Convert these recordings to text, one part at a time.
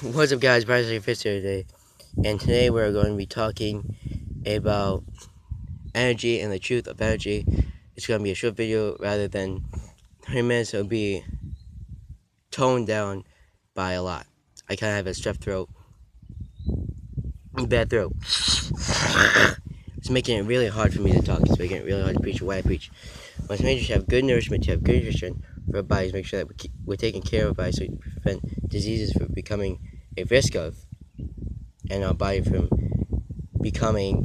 What's up, guys? Brian Fitz here today, and today we're going to be talking about energy and the truth of energy. It's going to be a short video rather than 3 minutes. It'll be toned down by a lot. I kind of have a strep throat, bad throat. It's making it really hard for me to talk. It's making it really hard to preach what I preach. But to make sure to have good nourishment, to have good nutrition for our bodies, make sure that we're taking care of our bodies so we prevent diseases from becoming a risk of, and our body from becoming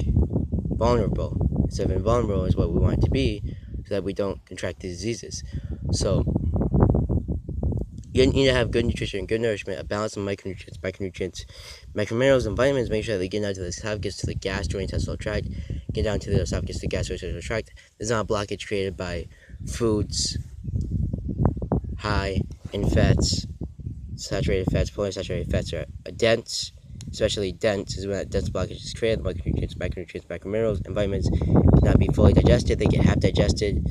vulnerable. Instead of invulnerable is what we want it to be, so that we don't contract these diseases. So you need to have good nutrition, good nourishment, a balance of micronutrients, microminerals, and vitamins. Make sure that they get down to the esophagus, to the gastrointestinal tract, get down to the esophagus, to the gastrointestinal tract. There's not a blockage created by foods high in fats, saturated fats, polyunsaturated fats are dense. Especially dense is when that dense blockage is created. Micronutrients, macrominerals, and vitamins cannot be fully digested. They get half digested,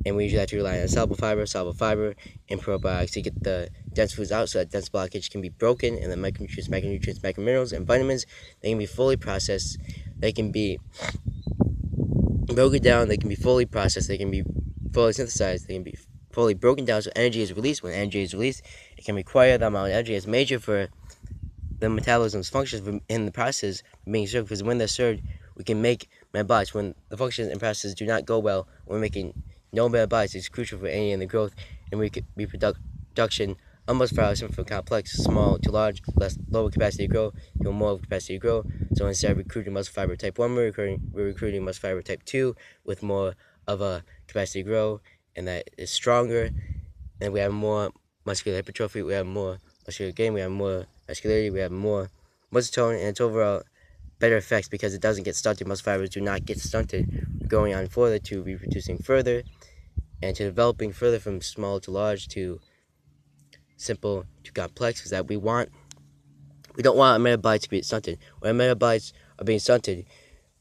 and we usually have to rely on soluble fiber, and probiotics to get the dense foods out so that dense blockage can be broken, and the micronutrients, macrominerals, and vitamins, they can be fully processed. They can be broken down. They can be fully processed. They can be fully synthesized. They can be fully broken down so energy is released. When energy is released, it can require the amount of energy as major for the metabolism's functions in the process being served, because when they're served, we can make metabolites. When the functions and processes do not go well, we're making no metabolites. It's crucial for any in the growth and reproduction of most from complex, small to large, lower capacity to grow to more capacity to grow. So instead of recruiting muscle fiber type 1, we're recruiting muscle fiber type 2 with more of a capacity to grow, and that is stronger, and we have more muscular hypertrophy, we have more muscular gain, we have more muscularity, we have more muscle tone, and it's overall better effects because it doesn't get stunted. Muscle fibers do not get stunted. We're going on further to reproducing further and to developing further from small to large to simple to complex, because that we don't want our metabolites to be stunted. When our metabolites are being stunted,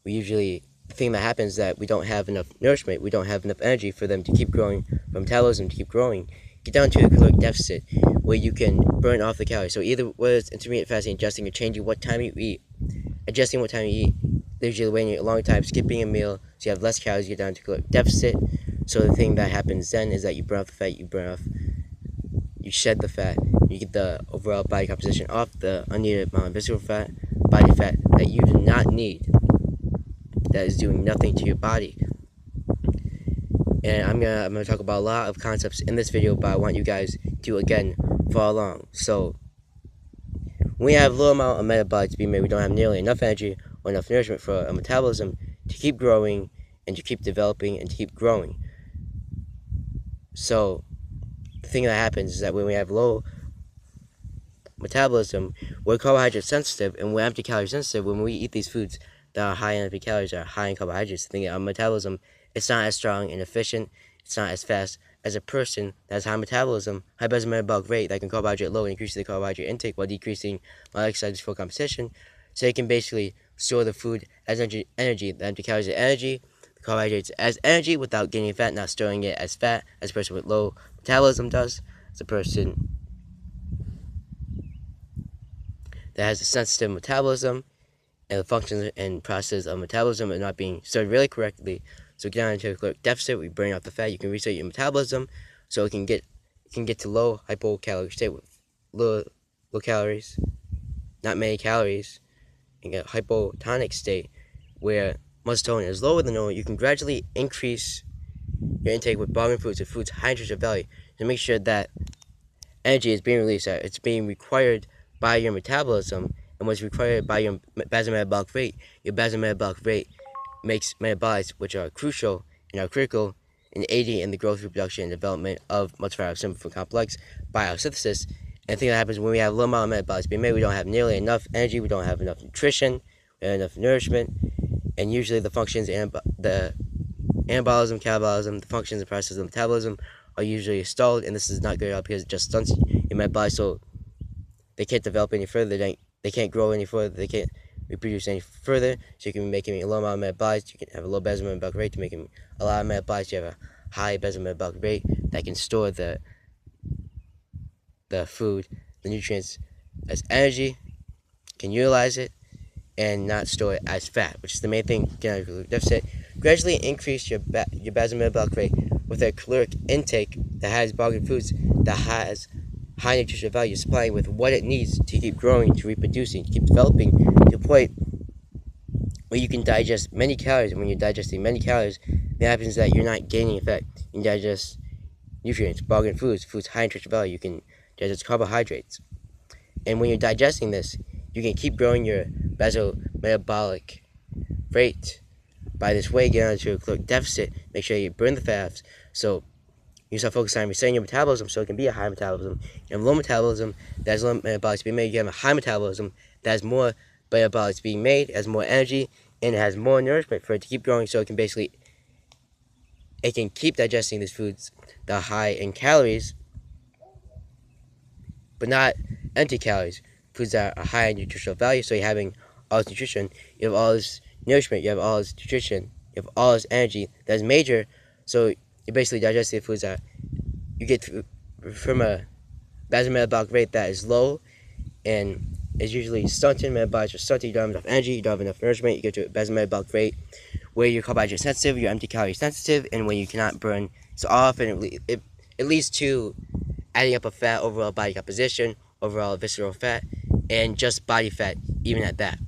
the thing that happens is that we don't have enough nourishment, we don't have enough energy for them to keep growing, for metabolism to keep growing. Get down to a caloric deficit where you can burn off the calories. So either whether it's intermittent fasting, adjusting, or changing what time you eat. Adjusting what time you eat, usually waiting a long time, skipping a meal, so you have less calories, you get down to caloric deficit. So the thing that happens then is that you burn off the fat, you shed the fat, you get the overall body composition off the unneeded amount of visceral fat, body fat that you do not need, that is doing nothing to your body. And I'm gonna talk about a lot of concepts in this video, but I want you guys to again follow along. So when we have low amount of metabolites being made, we don't have nearly enough energy or enough nourishment for a metabolism to keep growing and to keep developing and to keep growing. So the thing that happens is that when we have low metabolism, we're carbohydrate sensitive and we're empty calorie sensitive. When we eat these foods that are high in empty calories, are high in carbohydrates, the thing that our metabolism, it's not as strong and efficient, it's not as fast as a person that has high metabolism, high basal metabolic rate, that can carbohydrate low and increase the carbohydrate intake while decreasing my exercise for competition. So they can basically store the food as energy, the empty calories as energy, the carbohydrates as energy without getting fat, not storing it as fat, as a person with low metabolism does, as a person that has a sensitive metabolism, and the functions and process of metabolism are not being stored really correctly. So get down into a caloric deficit, we burn off the fat, you can reset your metabolism so it can get to low hypocaloric state with low calories, not many calories, and get a hypotonic state where muscle tone is lower than normal. You can gradually increase your intake with bargain foods, with foods high nutritional value, to make sure that energy is being released, that it's being required by your metabolism, and what's required by your basal metabolic rate. Your basal metabolic rate makes metabolites which are crucial and are critical in aiding in the growth, reproduction, and development of multifiber simple complex biosynthesis. And the thing that happens when we have low amount of metabolites being made, we don't have nearly enough energy, we don't have enough nutrition, we don't have enough nourishment, and usually the functions and the anabolism, catabolism, the functions and processes of metabolism are usually stalled, and this is not good at all because it just stunts your metabolites, so they can't develop any further, they can't grow any further, they can't reproduce any further. So you can be making a low amount of metabolites, you can have a low basal metabolic rate. To make a lot of metabolites, you have a high basal metabolic rate that can store the food, the nutrients as energy, can utilize it, and not store it as fat, which is the main thing. Getting out of caloric deficit. Gradually increase your basal metabolic rate with a caloric intake that has bargain foods that has high nutritional value, supplying with what it needs to keep growing, to reproducing, to keep developing to a point where you can digest many calories. And when you're digesting many calories, what happens is that you're not gaining fat. You can digest nutrients, bargain foods, foods high nutritional value. You can digest carbohydrates. And when you're digesting this, you can keep growing your basal metabolic rate. By this way, get onto a caloric deficit, make sure you burn the fats. So you start focusing on resetting your metabolism so it can be a high metabolism. You have low metabolism that has low metabolics being made. You have a high metabolism that has more metabolics being made, has more energy, and it has more nourishment for it to keep growing, so it can keep digesting these foods that are high in calories, but not empty calories. Foods that are high in nutritional value, so you're having all this nutrition, you have all this nourishment, you have all this nutrition, you have all this energy that is major, so you're basically digesting the foods that you get from a basal metabolic rate that is low and is usually stunted. Metabolites are stunted, you don't have enough energy, you don't have enough nourishment, you get to a basal metabolic rate where you're carbohydrate sensitive, you're empty calorie sensitive, and when you cannot burn so often, it leads to adding up a fat, overall body composition, overall visceral fat, and just body fat, even at that.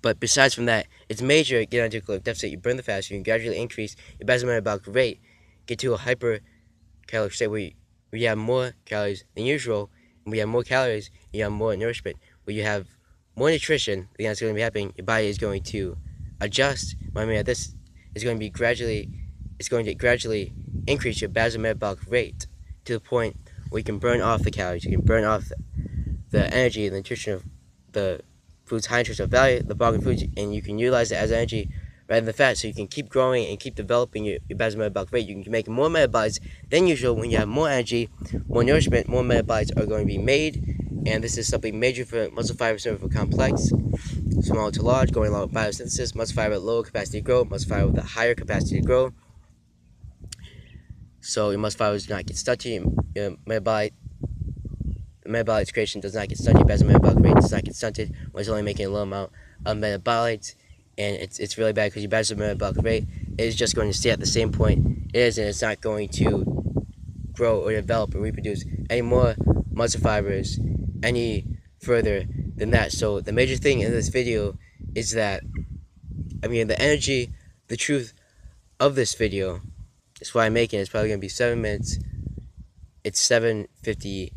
But besides from that, it's major. Get onto a caloric deficit, you burn the fat, so you can gradually increase your basal metabolic rate, get to a hypercaloric state where you have more calories than usual, and when you have more calories, you have more nourishment. Where you have more nutrition, the that's going to be happening, your body is going to adjust. What I mean by this is going to gradually increase your basal metabolic rate to the point where you can burn off the calories, you can burn off the energy and the nutrition of the foods high nutritional value, the bargain foods, and you can utilize it as energy rather than fat, so you can keep growing and keep developing your basal metabolic rate. You can make more metabolites than usual. When you have more energy, more nourishment, more metabolites are going to be made, and this is something major for muscle fiber cervical complex, small to large, going along with biosynthesis. Muscle fiber with lower capacity to grow, muscle fiber with a higher capacity to grow. So your muscle fibers do not get stunted, your metabolites creation does not get stunted, your basal metabolic rate does not get stunted when it's only making a low amount of metabolites, and it's really bad because your basal metabolic rate is just going to stay at the same point it is, and it's not going to grow or develop or reproduce any more muscle fibers any further than that. So the major thing in this video is that, the truth of this video is why I'm making it. It's probably going to be 7 minutes. It's 7:58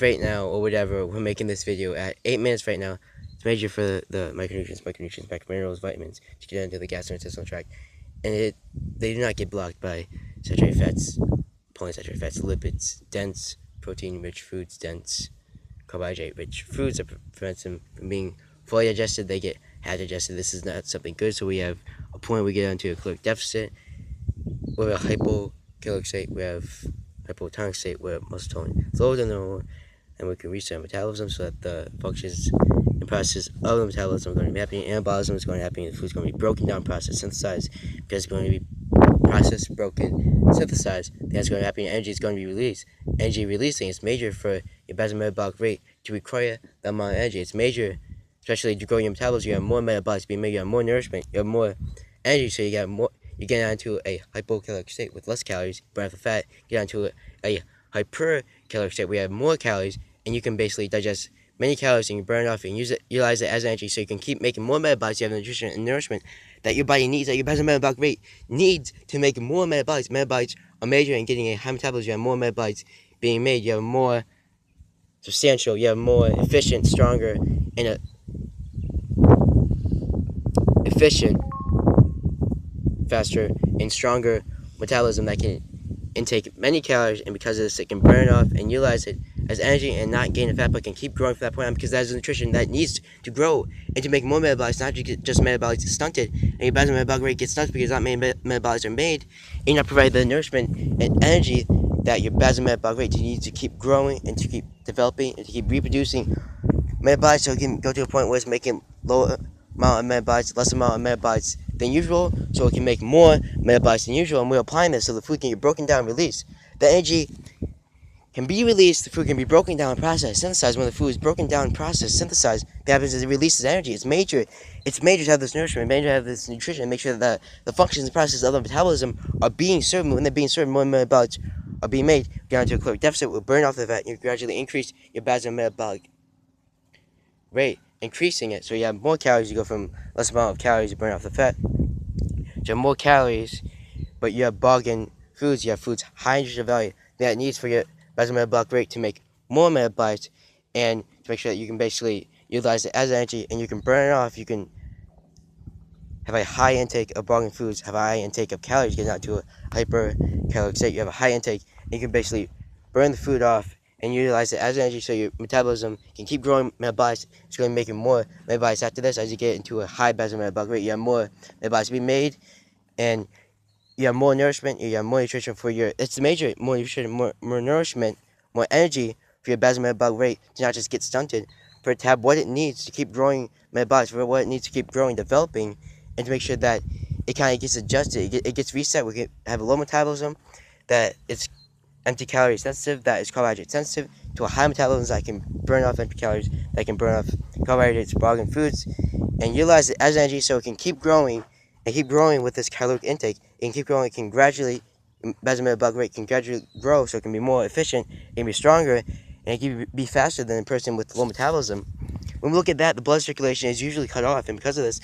right now, or whatever. We're making this video at 8 minutes right now. It's major for the micronutrients, macrominerals, vitamins to get into the gastrointestinal tract, and they do not get blocked by saturated fats, polyunsaturated fats, lipids, dense protein-rich foods, dense carbohydrate-rich foods that prevents them from being fully digested. They get half digested. This is not something good. So we have a point we get into a caloric deficit. We have a hypocaloric state. We have hypotonic state where muscle tone is lower than normal, and we can reset metabolism so that the functions and processes of the metabolism are going to be happening. Anabolism is going to happen. The food is going to be broken down, processed, synthesized, because it's going to be processed, broken, synthesized. That's going to happen. Energy is going to be released. Energy releasing is major for your basal metabolic rate to require that amount of energy. It's major, especially to grow your metabolism. You have more metabolites being made. You have more nourishment. You have more energy, so you get more. You get onto a hypocaloric state with less calories, burn off the fat. Get onto a hypercaloric state where you have more calories, and you can basically digest many calories and you burn it off and utilize it as energy, so you can keep making more metabolites. You have the nutrition and nourishment that your body needs, that your basal metabolic rate needs to make more metabolites. Metabolites are major in getting a high metabolism. You have more metabolites being made. You have more substantial. You have more efficient, stronger, and a efficient, faster, and stronger metabolism that can intake many calories, and because of this, it can burn off and utilize it as energy and not gain a fat, but can keep growing from that point on, because that is the nutrition that needs to grow and to make more metabolites, not just metabolites stunted, and your basal metabolic rate gets stunted because not many metabolites are made, and you're not providing the nourishment and energy that your basal metabolic rate needs to keep growing and to keep developing and to keep reproducing metabolites, so it can go to a point where it's making lower amount of metabolites, less amount of metabolites than usual, so it can make more metabolites than usual, and we're applying this so the food can get broken down and released. The energy can be released, the food can be broken down, processed, synthesized. When the food is broken down, processed, synthesized, what happens is it releases energy. It's major to have this nourishment, major to have this nutrition, make sure that the functions and processes of the metabolism are being served. When they're being served, more metabolites are being made. Get into a caloric deficit, will burn off the fat, and you gradually increase your basal metabolic rate, increasing it. So you have more calories, you go from less amount of calories, you burn off the fat. You have more calories, but you have bargain foods, you have foods high in nutritional value that needs for your basal metabolic rate to make more metabolites, and to make sure that you can basically utilize it as energy and you can burn it off. You can have a high intake of bargain foods, have a high intake of calories, get out to a hypercaloric state. You have a high intake, and you can basically burn the food off and utilize it as energy, so your metabolism can keep growing metabolites. It's going to be making more metabolites after this. As you get into a high basal metabolic rate, you have more metabolites to be made, and you have more nourishment, you have more nutrition for your, it's major, more nutrition, more nourishment, more energy for your basal metabolic rate to not just get stunted, for it to have what it needs to keep growing metabolics, for what it needs to keep growing, developing, and to make sure that it kind of gets adjusted, it gets reset. We can have a low metabolism, that it's empty calorie sensitive, that is carbohydrate sensitive, to a high metabolism that can burn off empty calories, that can burn off carbohydrates, bargain foods, and utilize it as energy so it can keep growing and keep growing with this caloric intake. It can keep growing, it can gradually, basal metabolic rate can gradually grow so it can be more efficient, it can be stronger, and it can be faster than a person with low metabolism. When we look at that, the blood circulation is usually cut off, and because of this,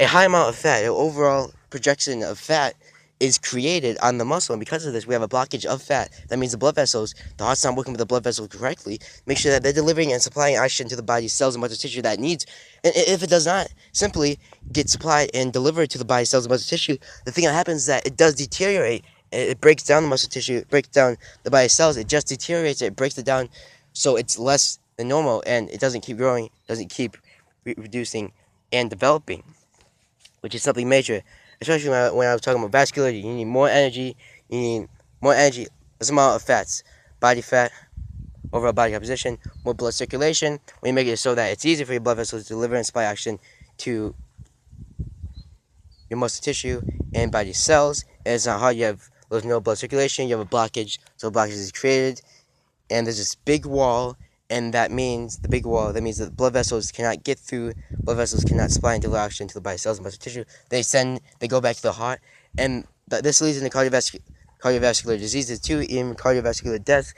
a high amount of fat, an overall projection of fat, is created on the muscle, and because of this, we have a blockage of fat. That means the blood vessels, the heart's not working with the blood vessels correctly. Make sure that they're delivering and supplying oxygen to the body's cells and muscle tissue that it needs. And if it does not simply get supplied and delivered to the body's cells and muscle tissue, the thing that happens is that it does deteriorate. It breaks down the muscle tissue, it breaks down the body's cells, it just deteriorates it, breaks it down so it's less than normal, and it doesn't keep growing, doesn't keep reducing and developing, which is something major. Especially when I was talking about vascularity, you need more energy. You need more energy, less amount of fats, body fat, overall body composition, more blood circulation. When you make it so that it's easy for your blood vessels to deliver and supply oxygen to your muscle tissue and body cells, and it's not hard. You have no blood circulation. You have a blockage, so a blockage is created, and there's this big wall, and that means that the blood vessels cannot get through, blood vessels cannot supply and deliver oxygen to the body cells and muscle tissue. They go back to the heart, and this leads into cardiovascular diseases too, even cardiovascular death,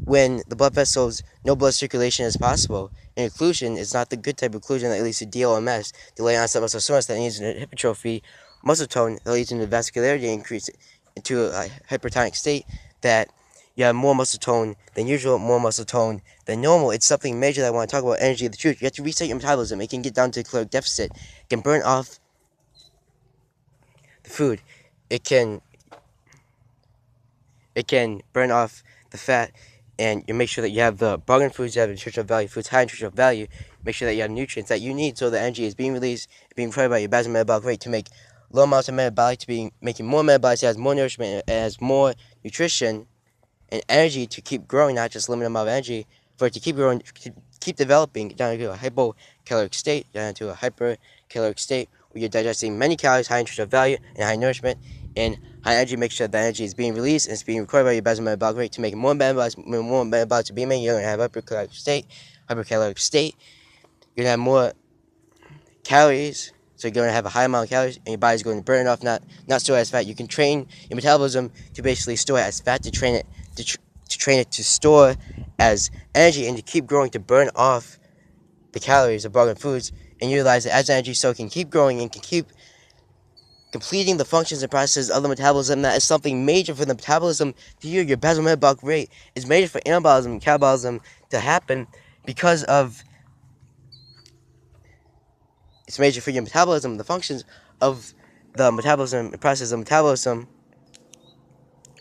when the blood vessels, no blood circulation is possible. And occlusion is not the good type of occlusion that leads to DOMS, delayed onset muscle soreness, that leads to hypertrophy, muscle tone, that leads into vascularity increase into a hypertonic state, that you have more muscle tone than usual, more muscle tone than normal. It's something major that I want to talk about, energy of the truth. You have to reset your metabolism. It can get down to a caloric deficit. It can burn off the food. It can burn off the fat, and you make sure that you have the bargain foods, you have nutritional value, foods high nutritional value. Make sure that you have nutrients that you need so the energy is being released, being provided by your basal metabolic rate to make low amounts of metabolites, making more metabolites. It has more nourishment, it has more nutrition and energy to keep growing, not just limited amount of energy, for it to keep growing, keep developing down to a hypocaloric state, down to a hypercaloric state, where you're digesting many calories, high nutritional value, and high nourishment, and high energy. Make sure that energy is being released and it's being required by your basal metabolic rate to make more metabolites to be made. You're going to have hypercaloric state. You're going to have more calories, so you're going to have a high amount of calories, and your body's going to burn it off, not store it as fat. You can train your metabolism to basically store it as fat, to train it to store as energy, and to keep growing, to burn off the calories of bargain foods and utilize it as energy, so it can keep growing and can keep completing the functions and processes of the metabolism. That is something major for the metabolism to you. Your basal metabolic rate is major for anabolism and catabolism to happen, because of it's major for your metabolism, the functions of the metabolism, the process of metabolism.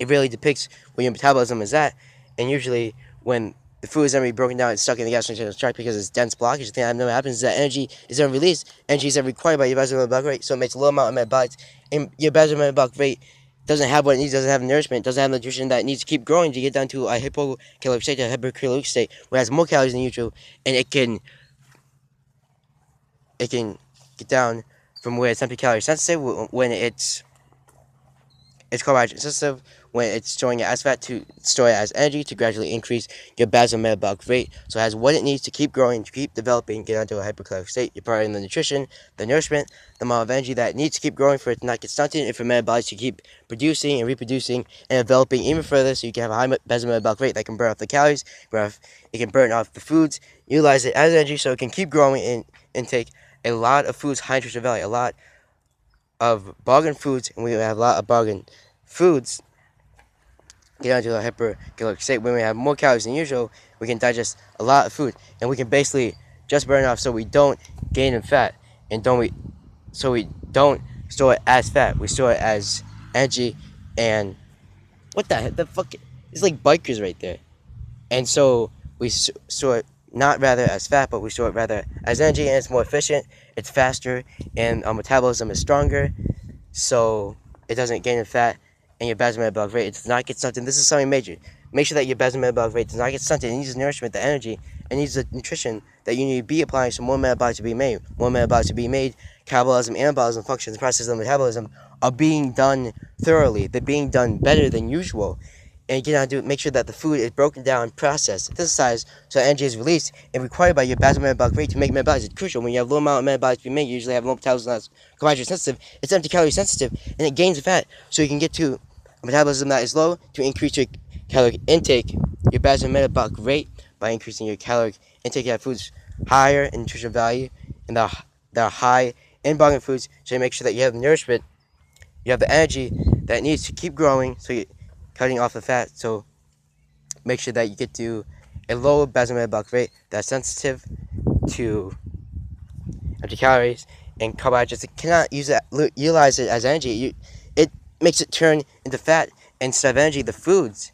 It really depicts where your metabolism is at, and usually when the food is going to be broken down and stuck in the gastrointestinal tract because it's dense blockage, the thing that happens is that energy is then released. Energy is then required by your basal metabolic rate, so it makes a low amount of metabolites, and your basal metabolic rate doesn't have what it needs, doesn't have nourishment, doesn't have the nutrition that it needs to keep growing to get down to a hypocaloric state, a hypercaloric state, where it has more calories than usual, and it can get down from where it's empty calorie sensitive, when it's carbohydrate sensitive, when it's storing it as fat to store it as energy to gradually increase your basal metabolic rate. So it has what it needs to keep growing, to keep developing, get onto a hypercaloric state. You're providing the nutrition, the nourishment, the amount of energy that it needs to keep growing for it to not get stunted, and for metabolites to keep producing and reproducing and developing even further, so you can have a high basal metabolic rate that can burn off the calories, it can burn off the foods, utilize it as energy, so it can keep growing and intake a lot of foods, high nutrition value, a lot of bargain foods, and we have a lot of bargain foods. Get onto a hypercaloric state. When we have more calories than usual, we can digest a lot of food, and we can basically just burn it off, so we don't gain in fat, and so we don't store it as fat. We store it as energy, and what the fuck? It's like bikers right there. And so we store it not rather as fat, but we store it rather as energy, and it's more efficient, it's faster, and our metabolism is stronger, so it doesn't gain in fat, and your basal metabolic rate, it does not get stunted. This is something major. Make sure that your basal metabolic rate does not get stunted. It needs the nourishment, the energy, it needs the nutrition that you need to be applying, so more metabolites to be made. More metabolites to be made, catabolism, anabolism functions, the process of metabolism are being done thoroughly. They're being done better than usual. And you gotta make sure that the food is broken down, processed, synthesized, so energy is released and required by your basal metabolic rate to make metabolites. It's crucial. When you have low amount of metabolites to be made, you usually have low metabolism that's carbohydrate sensitive. It's empty calorie sensitive, and it gains fat. So you can get to a metabolism that is low to increase your caloric intake, your basal metabolic rate, by increasing your caloric intake. You have foods higher in nutritional value, and they're high in bargain foods. So you make sure that you have the nourishment, you have the energy that needs to keep growing, so you're cutting off the fat. So make sure that you get to a low basal metabolic rate that's sensitive to empty calories and carbohydrates. It cannot utilize it as energy. It makes it turn into fat instead of energy, the foods.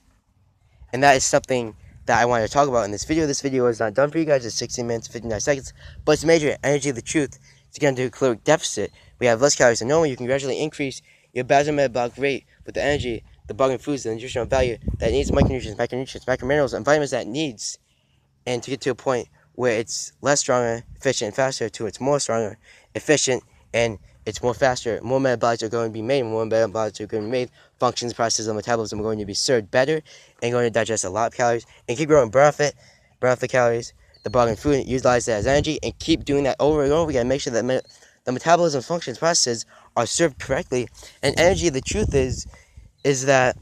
And that is something that I wanted to talk about in this video. This video is not done for you guys. It's 16 minutes, 59 seconds. But it's major. Energy of the truth. It's going to do a caloric deficit. We have less calories than normal. You can gradually increase your basal metabolic rate with the energy, the bargain foods, the nutritional value that it needs, micronutrients, macrominerals, and vitamins that it needs. And to get to a point where it's less stronger, efficient, and faster, to it's more stronger, efficient, and it's more faster. More metabolites are going to be made. More metabolites are going to be made. Functions, processes of metabolism are going to be served better and going to digest a lot of calories and keep growing. Burn off the calories, the bargain food, utilize it as energy, and keep doing that over and over again. Make sure that the metabolism, functions, processes are served correctly. And energy, the truth is that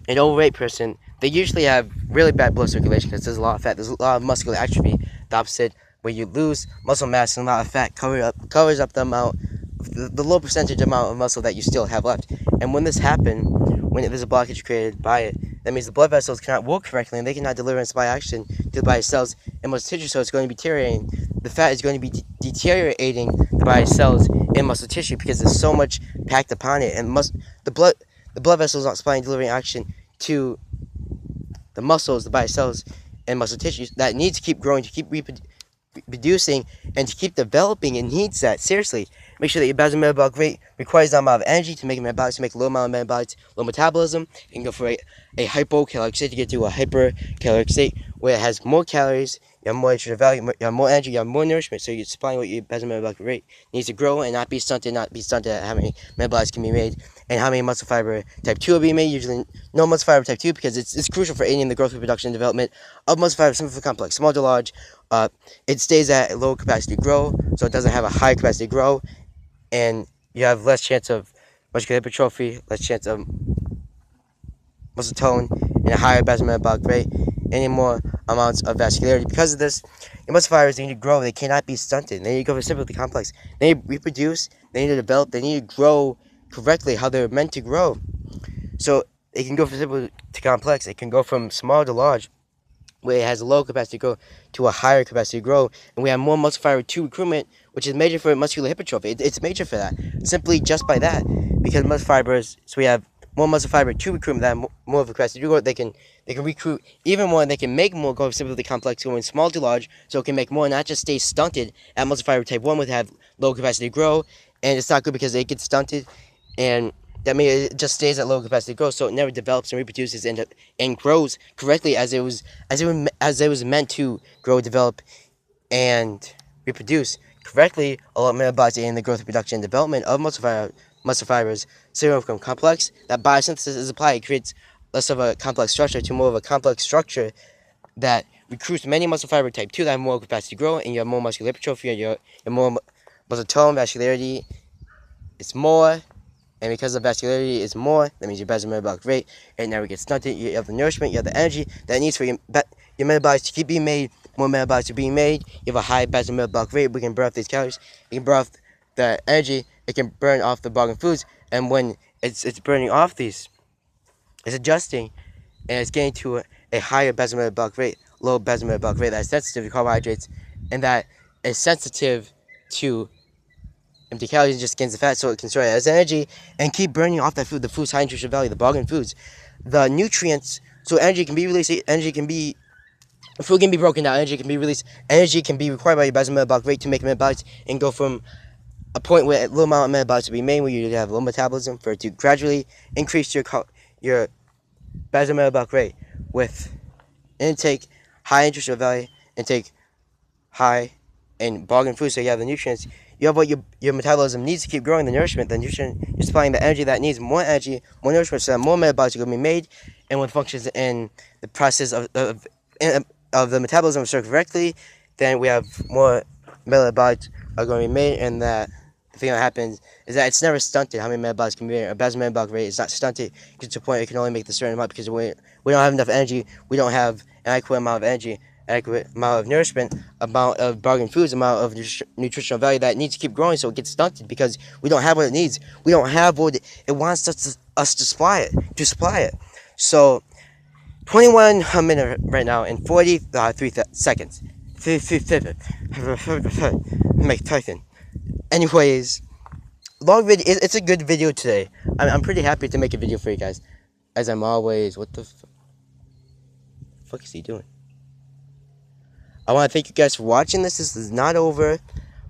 an overweight person, they usually have really bad blood circulation because there's a lot of fat. There's a lot of muscular atrophy, the opposite, where you lose muscle mass and a lot of fat covers up the amount, the low percentage amount of muscle that you still have left. And when this happens, when there's a blockage created by it, that means the blood vessels cannot work correctly and they cannot deliver and supply oxygen to the body's cells and muscle tissue, so it's going to be deteriorating. The fat is going to be deteriorating the body's cells and muscle tissue because there's so much packed upon it, and the blood vessels not supplying, delivering oxygen to the muscles, the body's cells, and muscle tissues that need to keep growing, to keep reproducing, and to keep developing. It needs that. Seriously. Make sure that your basal metabolic rate requires that amount of energy to make metabolites, to make a low amount of metabolites, low metabolism, and go for a hypocaloric state to get to a hypercaloric state where it has more calories, you have more nutritional value, you have more energy, you have more nourishment, so you're supplying what your basal metabolic rate needs to grow and not be stunted at how many metabolites can be made and how many muscle fiber type 2 will be made. Usually no muscle fiber type 2 because it's crucial for aiding the growth, reproduction, and development of muscle fiber, simple to complex, small to large. It stays at a low capacity to grow, so it doesn't have a high capacity to grow, and you have less chance of muscular hypertrophy, less chance of muscle tone, and a higher basal metabolic rate, any more amounts of vascularity. Because of this, your muscle fibers, they need to grow. They cannot be stunted. They need to go for simple to complex. They need to reproduce. They need to develop. They need to grow correctly how they're meant to grow. So it can go from simple to complex. It can go from small to large, where it has a low capacity to grow to a higher capacity to grow. And we have more muscle fiber to recruitment, which is major for muscular hypertrophy. It's major for that, simply just by that. Because muscle fibers, so we have more muscle fiber to recruitment, that more of a capacity to grow. They can recruit even more, and they can make more, go simply to complex, going small to large, so it can make more, not just stay stunted at muscle fiber type 1 would have low capacity to grow. And it's not good because it gets stunted, and that means it just stays at low capacity to grow, so it never develops and reproduces and grows correctly as it was meant to grow, develop, and reproduce correctly. A lot of metabolites in the growth, reproduction, and development of muscle fiber muscle fibers so become complex. That biosynthesis is applied. It creates less of a complex structure to more of a complex structure that recruits many muscle fiber type 2 that have more capacity to grow, and you have more muscular hypertrophy, and you have more muscle tone, vascularity is more, and because the vascularity is more, that means your basal metabolic rate, it never gets stunted. You have the nourishment, you have the energy that it needs for your metabolites to keep being made, more metabolites are being made, you have a high basal metabolic rate, we can burn off these calories, you can burn off the energy, it can burn off the bargain foods, and when it's burning off these, it's adjusting, and it's getting to a higher basal metabolic rate, low basal metabolic rate that's sensitive to carbohydrates, and that is sensitive to empty calories, and just gains the fat, so it can store it as energy and keep burning off that food, the food's high nutrition value, the bargain foods, the nutrients. So energy can be released, food can be broken down, energy can be released, energy can be required by your basal metabolic rate to make metabolites, and go from a point where a little amount of metabolites will be made, where you have low metabolism, for it to gradually increase your basal metabolic rate with intake high nutritional value, intake high in bargain food, so you have the nutrients. You have what your metabolism needs to keep growing, the nourishment, the nutrition. You're supplying the energy that needs more energy, more nourishment, so that more metabolites are going to be made, and when functions in the process of the metabolism work correctly, then we have more metabolites are going to be made, and that the thing that happens is that it's never stunted how many metabolites can be made. A basal metabolic rate is not stunted. It gets to a point it can only make the certain amount, because we don't have enough energy, we don't have an adequate amount of energy, adequate amount of nourishment, amount of bargain foods, amount of nutritional value that it needs to keep growing, so it gets stunted because we don't have what it needs. We don't have what it wants us to supply it. So 21 a minute right now in 43 seconds. Make typing. Anyways, long video. It's a good video today. I'm pretty happy to make a video for you guys, as I'm always. What the fuck is he doing? I want to thank you guys for watching this. This is not over,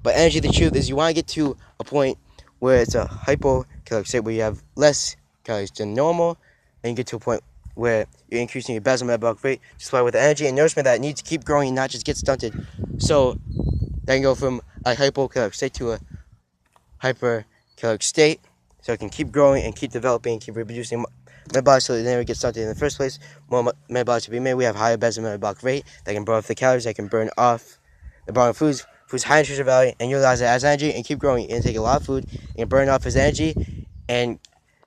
but energy, the truth is, you want to get to a point where it's a hypocaloric state, where you have less calories than normal, and you get to a point where you're increasing your basal metabolic rate to supply with the energy and nourishment that needs to keep growing and not just get stunted. So that can go from a hypocaloric state to a hypercaloric state, so it can keep growing and keep developing and keep reproducing metabolites, so it never gets stunted in the first place. More metabolites to be made. We have higher basal metabolic rate that can burn off the calories, that can burn off the bargain foods high nutrition value, and utilize it as energy and keep growing. And take a lot of food and burn off as energy, and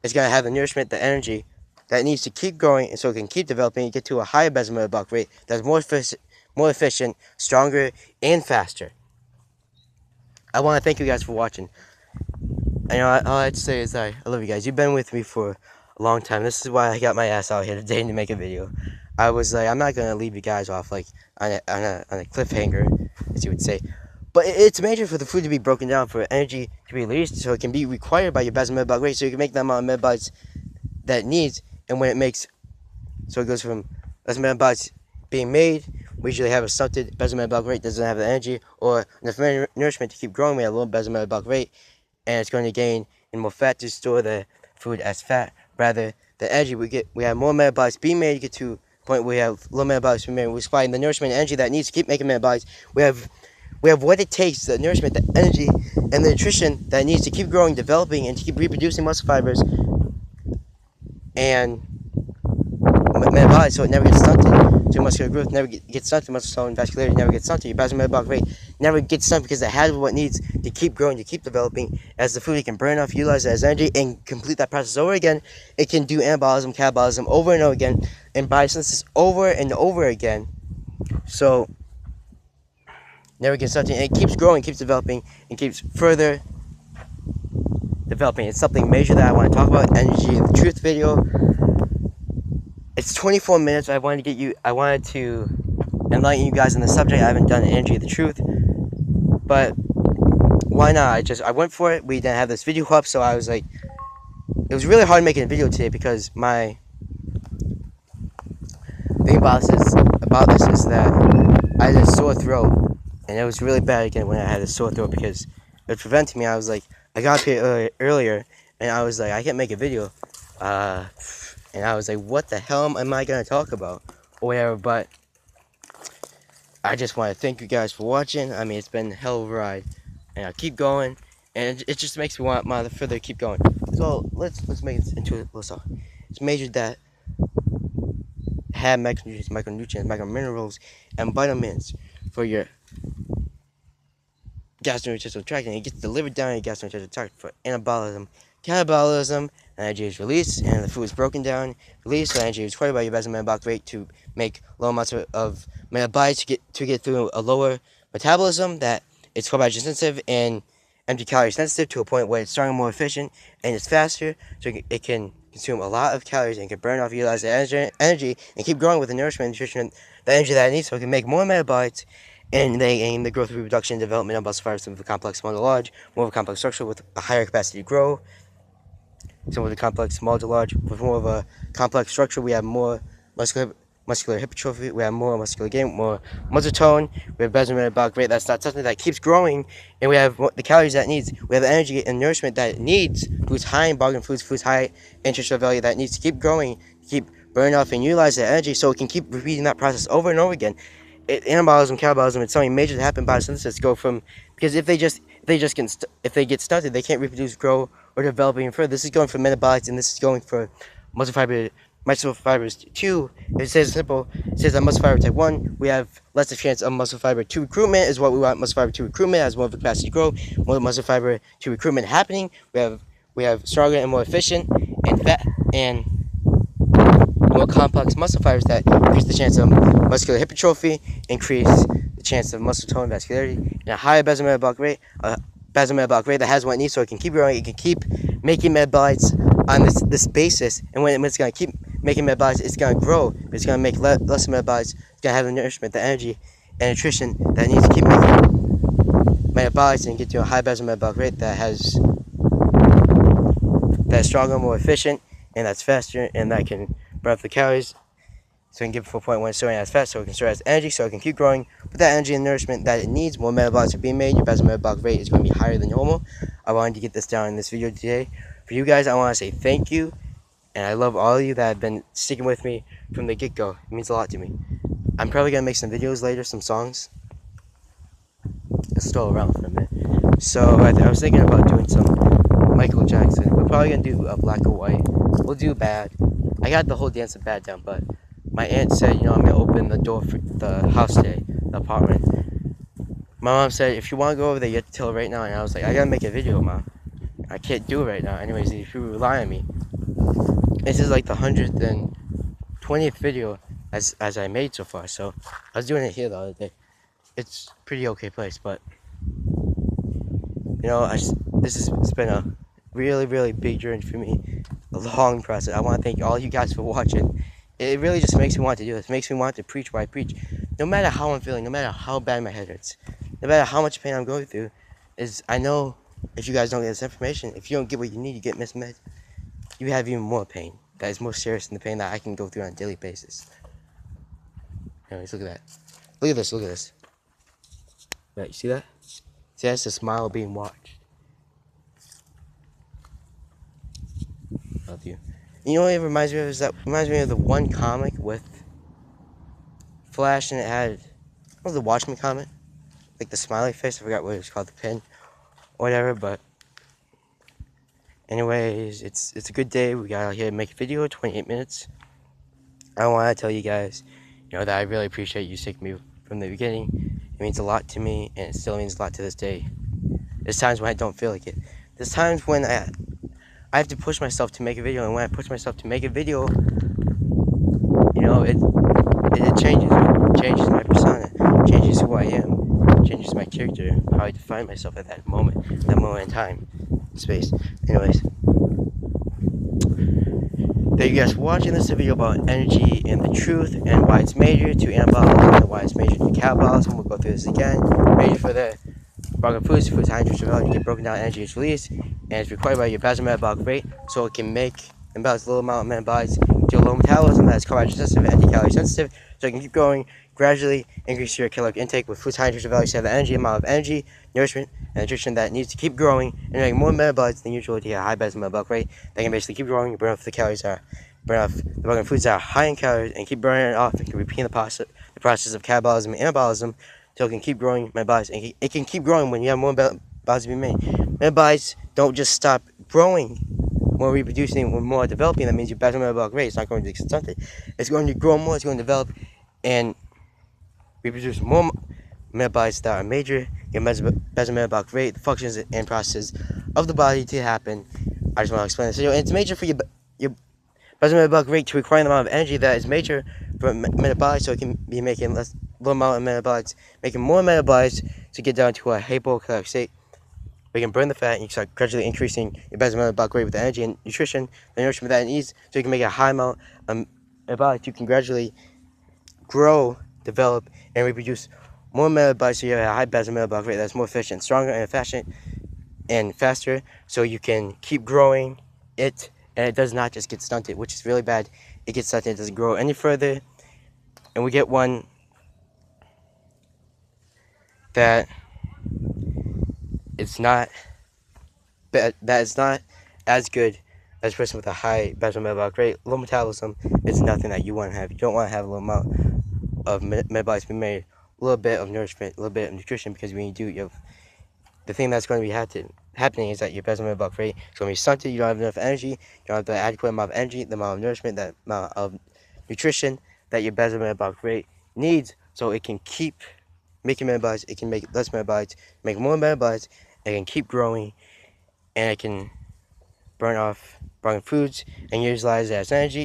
it's gonna have the nourishment, the energy that it needs to keep growing, and so it can keep developing and get to a higher basal metabolic rate that's more efficient, stronger, and faster. I want to thank you guys for watching. And all I have to say is I love you guys. You've been with me for a long time. This is why I got my ass out here today to make a video. I was like, I'm not gonna leave you guys off like on a cliffhanger, as you would say. But it's major for the food to be broken down, for energy to be released, so it can be required by your basal metabolic rate, so you can make the amount of metabolites that it needs. And when it makes, so it goes from less metabolites being made, we usually have a stunted basal metabolic rate, doesn't have the energy or enough nourishment to keep growing. We have a low basal metabolic rate, and it's going to gain in more fat to store the food as fat. Rather, the energy we have more metabolites being made, get to a point where we have low metabolites being made. We're supplying the nourishment and energy that needs to keep making metabolites. We have what it takes, the nourishment, the energy, and the nutrition that needs to keep growing, developing, and to keep reproducing muscle fibers and metabolites, so it never gets stunted. So muscular growth never gets stunted, muscle tone, vascularity never gets stunted. Your basal metabolic rate never gets stunted, because it has what it needs to keep growing, to keep developing. As the food, it can burn off, utilize it as energy, and complete that process over again. It can do anabolism, catabolism over and over again, and biosynthesis over and over again. So never gets stunted, and it keeps growing, keeps developing, and keeps further developing. It's something major that I want to talk about. Energy of the truth video. It's 24 minutes. I wanted to enlighten you guys on the subject. I haven't done energy of the truth, but why not? I went for it. We didn't have this video up, so I was like, it was really hard making a video today, because my thing about this is that I had a sore throat, and it was really bad again when I had a sore throat, because it was preventing me. I was like, I got up here earlier, and I was like, I can't make a video. And I was like, what the hell am I going to talk about? Or whatever, but I just want to thank you guys for watching. I mean, it's been a hell of a ride. And I'll keep going. and it just makes me want to further keep going. So let's make it into a little song. It's majors that have micronutrients, microminerals, and vitamins for your gastrointestinal tract, and it gets delivered down your gastrointestinal tract for anabolism, catabolism. Energy is released, and the food is broken down, released. So energy is required by your basal metabolic rate to make low amounts of metabolites to get through a lower metabolism that it's carbohydrate sensitive and empty calorie sensitive to a point where it's stronger, more efficient, and it's faster. So it can consume a lot of calories and can burn off, utilize the energy, and keep growing with the nourishment, nutrition, the energy that it needs, so it can make more metabolites. And they aim the growth, reproduction, and development of muscle fibers with a complex, small to large, more of a complex structure with a higher capacity to grow. So with a complex, small to large, with more of a complex structure, we have more muscular hypertrophy, we have more muscular gain, more muscle tone, we have basal metabolic rate that's not something that keeps growing, and we have the calories that it needs, we have the energy and nourishment that it needs, foods high in bargain foods, foods high in nutritional value that it needs to keep growing, keep burning off and utilize that energy, so it can keep repeating that process over and over again. Anabolism, catabolism, it's something major that happens by biosynthesis. Go from, because if they get stunted, they can't reproduce, grow, or develop even further. This is going for metabolites, and this is going for muscle fibers 2. It says simple. It says that muscle fiber type 1, we have less of chance of muscle fiber 2 recruitment is what we want. Muscle fiber 2 recruitment has more of a capacity to grow. More muscle fiber 2 recruitment happening. We have stronger and more efficient and fat and more complex muscle fibers that increase the chance of muscular hypertrophy, increase the chance of muscle tone, vascularity, and a higher basal metabolic rate that has what it needs, so it can keep growing, it can keep making metabolites on this basis, and when it's going to keep making metabolites, it's going to grow, but it's going to make less metabolites, it's going to have the nourishment, the energy, and nutrition that it needs to keep making metabolites and get to a high basal metabolic rate that's stronger, more efficient, and that's faster, and that can burn up the calories, so it can give 4.1 storing as fat, so it can store as energy, so it can keep growing with that energy and nourishment that it needs. More metabolites are being made, your basal metabolic rate is going to be higher than normal. I wanted to get this down in this video today. For you guys, I want to say thank you, and I love all of you that have been sticking with me from the get-go. It means a lot to me. I'm probably going to make some videos later, some songs. It's still around for a minute. So I was thinking about doing some Michael Jackson. We're probably going to do a black or white. We'll do Bad. I got the whole dance of Bad down, but my aunt said, I'm going to open the door for the house today, the apartment. My mom said, if you want to go over there, you have to tell her right now. And I was like, I got to make a video, Mom. I can't do it right now. Anyways, if you rely on me. This is like the 120th video as I made so far. So I was doing it here the other day. It's a pretty okay place, but it's been a really, really big journey for me. A long process. I want to thank all you guys for watching. It really just makes me want to do this. It makes me want to preach what I preach. No matter how I'm feeling, no matter how bad my head hurts, no matter how much pain I'm going through, I know if you guys don't get this information, if you don't get what you need, you get mismed, you have even more pain. That is more serious than the pain that I can go through on a daily basis. Anyways, look at that. Look at this. Right, you see that? See, that's a smile being watched. Love you. You know what it reminds me of? It reminds me of the one comic with Flash, and it had, what was the Watchmen comic? Like the smiley face, I forgot what it was called, the pin, or whatever, but anyways, it's a good day. We got out here to make a video, 28 minutes. I want to tell you guys, that I really appreciate you sticking me from the beginning. It means a lot to me, and it still means a lot to this day. There's times when I don't feel like it. There's times when I have to push myself to make a video, and when I push myself to make a video, it changes me. It changes my persona, changes who I am, changes my character, how I define myself at that moment in time, space. Anyways, thank you guys for watching this video about energy and the truth, and why it's major to anabolism, and why it's major to catabolism. We'll go through this again. Major for the bargain foods high nutritional value, get broken down, energy is released, and it's required by your basal metabolic rate, so it can make and balance a little amount of metabolites to a low metabolism that is carbohydrate sensitive and anti-calorie sensitive, so it can keep growing, gradually increase your caloric intake with foods high nutritional value, so you have the amount of energy, nourishment, and nutrition that needs to keep growing and make more metabolites than usual to get a high basal metabolic rate. They can basically keep growing, burn off the bargain foods that are high in calories, and keep burning it off, and can repeat the process of catabolism and anabolism, so it can keep growing metabolites, and it can keep growing when you have more metabolites be made. Metabolites don't just stop growing, more reproducing, or more developing. That means your basal metabolic rate is not going to get stunted. It's going to grow more. It's going to develop and reproduce more metabolites that are major. Your basal metabolic rate, the functions and processes of the body to happen. I just want to explain this. So it's major for your basal metabolic rate to require the amount of energy that is major for metabolites, so it can be making less little amount of metabolites, making more metabolites to get down to a hypocaloric state. We can burn the fat and you start gradually increasing your basal metabolic rate with the energy and nutrition, the nourishment that it needs, so you can make a high amount of metabolites. You can gradually grow, develop, and reproduce more metabolites, so you have a high basal metabolic rate that's more efficient, stronger, and efficient, and faster, so you can keep growing it, and it does not just get stunted, which is really bad. It gets stunted, it doesn't grow any further, and we get one that it's not that is not as good as a person with a high basal metabolic rate. Low metabolism is nothing that you want to have. You don't want to have a low amount of metabolites being made, a little bit of nourishment, a little bit of nutrition, because when you do, you have the thing that's going to be happening is that your basal metabolic rate is going to be stunted. You don't have enough energy. You don't have the adequate amount of energy, the amount of nourishment, the amount of nutrition that your basal metabolic rate needs, so it can keep making metabolites. It can make less metabolites, make more metabolites. It can keep growing, and it can burn foods and utilize it as energy.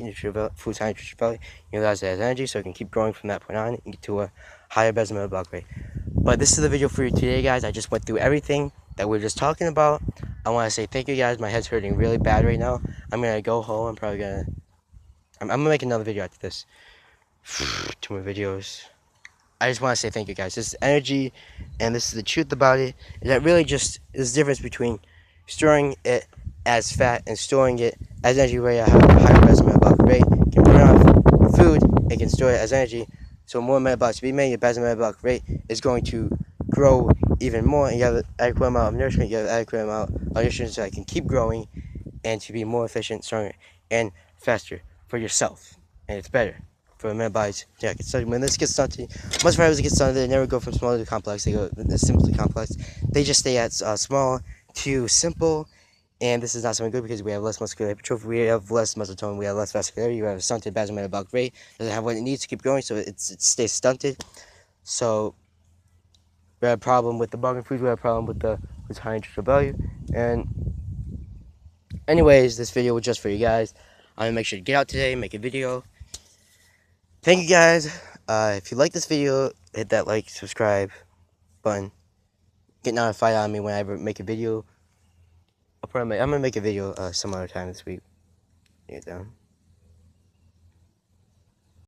Foods high nutrition value, utilize it as energy, so it can keep growing from that point on and get to a higher basal metabolic rate. But this is the video for you today, guys. I just went through everything that we are just talking about. I want to say thank you, guys. My head's hurting really bad right now. I'm gonna go home. I'm gonna make another video after this. 2 more videos. I just want to say thank you, guys. This is energy, and this is the truth about it. Is that really just is the difference between storing it as fat and storing it as energy, where you have a higher basal metabolic rate, can burn off food, and can store it as energy. So more metabolites to be made, your basal metabolic rate is going to grow even more, and you have an adequate amount of nourishment, you have an adequate amount of nutrition, so it can keep growing and to be more efficient, stronger, and faster for yourself. And it's better for metabolites. Yeah, get started. When this gets stunted, most fibers get stunted, they never go from small to complex, they go simple to complex. They just stay at small to simple. And this is not something good because we have less muscular hypertrophy, we have less muscle tone, we have less vascularity, we have a stunted basal metabolic rate, doesn't have what it needs to keep growing, so it stays stunted. So we have a problem with the bargain foods, we have a problem with the high nutritional value. And anyways, this video was just for you guys. I'm gonna make sure to get out today, make a video. Thank you, guys. If you like this video, hit that like, subscribe button. Get notified on me whenever I make a video. I'm gonna make a video some other time this week. Get it down.